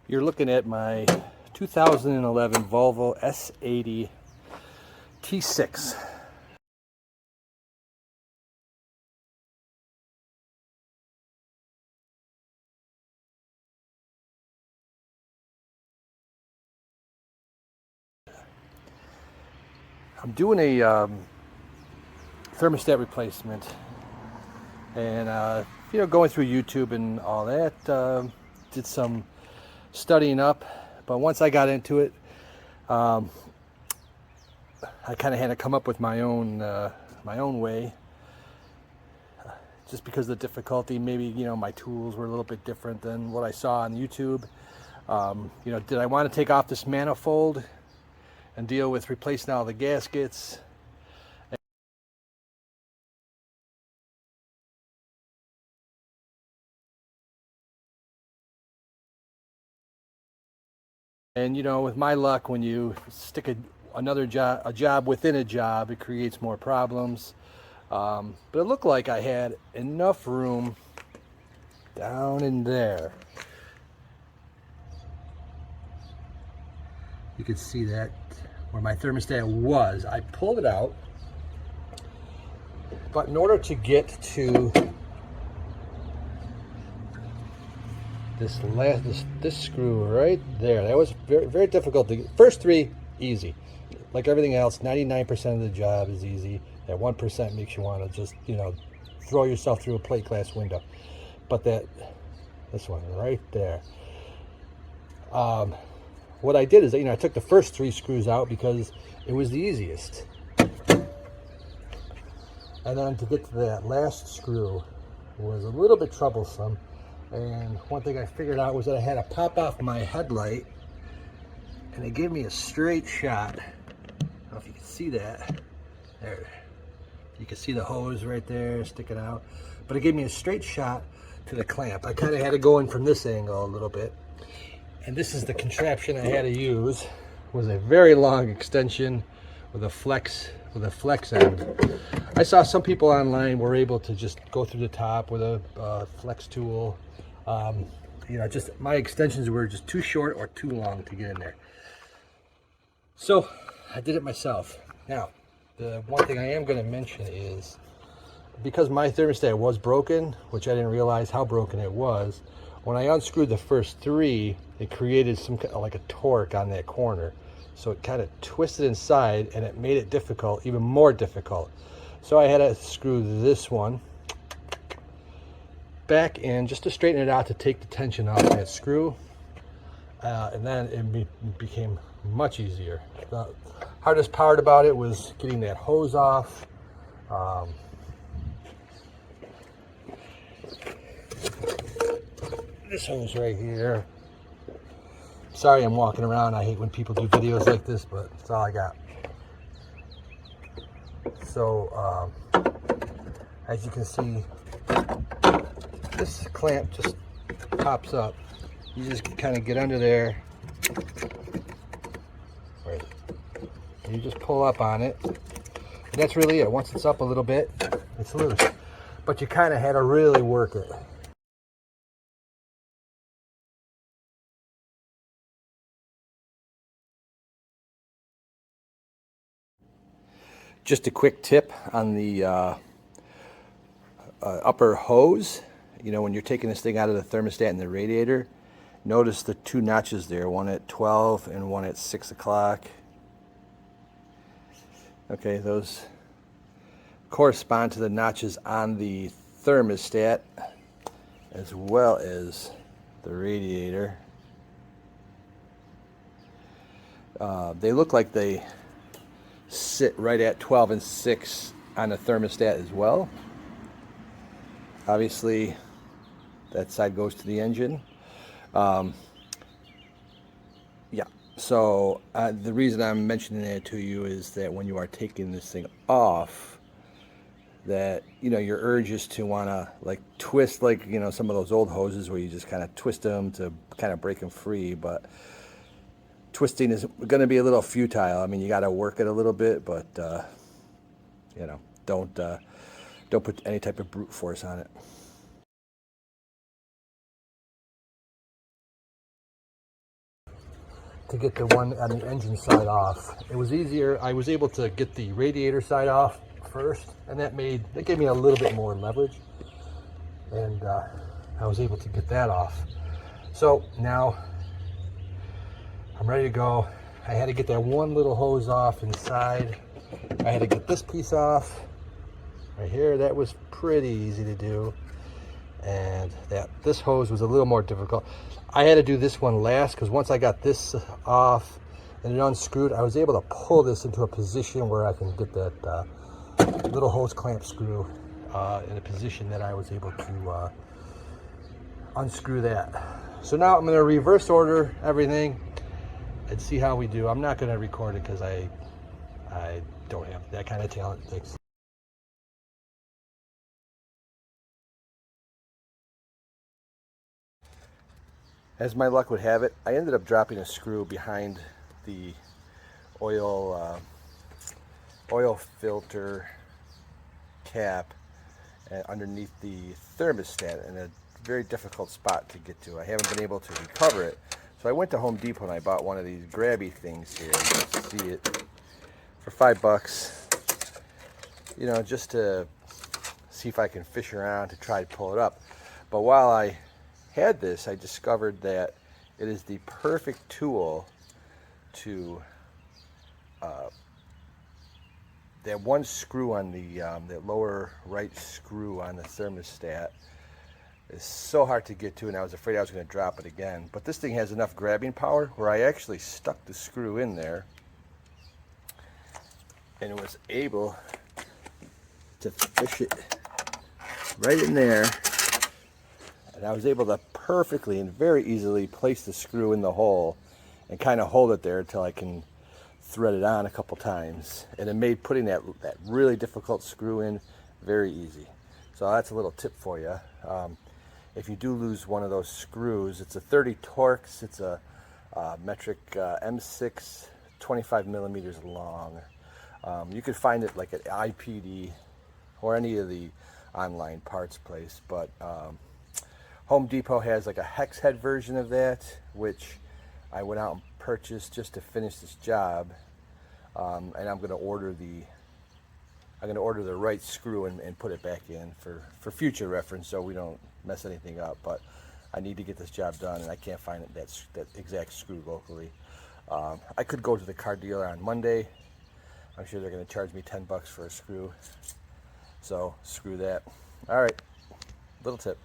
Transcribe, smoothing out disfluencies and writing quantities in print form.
You're looking at my 2011 Volvo S80 T6. I'm doing a thermostat replacement, and going through YouTube and all that. Did some studying up, but once I got into it, I kind of had to come up with my own way, just because of the difficulty. Maybe my tools were a little bit different than what I saw on YouTube. Did I want to take off this manifold and deal with replacing all the gaskets? And with my luck, when you stick a job within a job, it creates more problems. But it looked like I had enough room down in there. You can see that where my thermostat was. I pulled it out, but in order to get to this screw right there, that was very, very difficult to get. First three, easy. Like everything else, 99% of the job is easy. That 1% makes you want to just, throw yourself through a plate glass window. But this one right there. What I did is, I took the first three screws out because it was the easiest. And then to get to that last screw was a little bit troublesome. And one thing I figured out was that I had to pop off my headlight, and it gave me a straight shot. I don't know if you can see that. There. You can see the hose right there sticking out. But it gave me a straight shot to the clamp. I kind of had to go in from this angle a little bit. And this is the contraption I had to use. It was a very long extension with a flex end. I saw some people online were able to just go through the top with a flex tool. Just my extensions were just too short or too long to get in there. So I did it myself. Now, the one thing I am going to mention is, because my thermostat was broken, which I didn't realize how broken it was, when I unscrewed the first three, it created some kind of like a torque on that corner. So it kind of twisted inside, and it made it difficult, even more difficult. So I had to screw this one back in just to straighten it out, to take the tension off that screw. And then it became much easier. The hardest part about it was getting that hose off. This hose right here. Sorry I'm walking around. I hate when people do videos like this, but that's all I got. So, as you can see, this clamp just pops up. You just kind of get under there. Right. And you just pull up on it. And that's really it. Once it's up a little bit, it's loose. But you kind of had to really work it. Just a quick tip on the upper hose. When you're taking this thing out of the thermostat and the radiator, notice the two notches there, one at 12 and one at 6 o'clock. Okay, those correspond to the notches on the thermostat as well as the radiator. They look like they sit right at 12 and 6 on the thermostat as well. Obviously, that side goes to the engine. So the reason I'm mentioning that to you is that when you are taking this thing off, that your urge is to want to like twist, like some of those old hoses where you just kind of twist them to kind of break them free. But twisting is going to be a little futile. I mean, you got to work it a little bit, but don't put any type of brute force on it. to get the one on the engine side off. It was easier. I was able to get the radiator side off first, and that gave me a little bit more leverage, and I was able to get that off. So now I'm ready to go. I had to get that one little hose off inside. I had to get this piece off right here. That was pretty easy to do, and this hose was a little more difficult. I had to do this one last because once I got this off and it unscrewed, I was able to pull this into a position where I can get that little hose clamp screw in a position that I was able to unscrew that. So now I'm going to reverse order everything and see how we do. I'm not going to record it because I don't have that kind of talent. Thanks. As my luck would have it, I ended up dropping a screw behind the oil filter cap underneath the thermostat in a very difficult spot to get to. I haven't been able to recover it. So I went to Home Depot and I bought one of these grabby things here. You can see it for $5. You know, just to see if I can fish around to try to pull it up. But while I had this, I discovered that it is the perfect tool to that one screw on the that lower right screw on the thermostat is so hard to get to, and I was afraid I was going to drop it again. But this thing has enough grabbing power where I actually stuck the screw in there and was able to fish it right in there. And I was able to perfectly and very easily place the screw in the hole and kind of hold it there until I can thread it on a couple times. And it made putting that really difficult screw in very easy. So that's a little tip for you. If you do lose one of those screws, it's a 30 Torx. It's a metric M6, 25 millimeters long. You can find it like at IPD or any of the online parts place, but Home Depot has like a hex head version of that, which I went out and purchased just to finish this job, and I'm going to order the right screw and put it back in for future reference, so we don't mess anything up. But I need to get this job done, and I can't find that exact screw locally. I could go to the car dealer on Monday. I'm sure they're going to charge me $10 for a screw, so screw that. All right, little tip.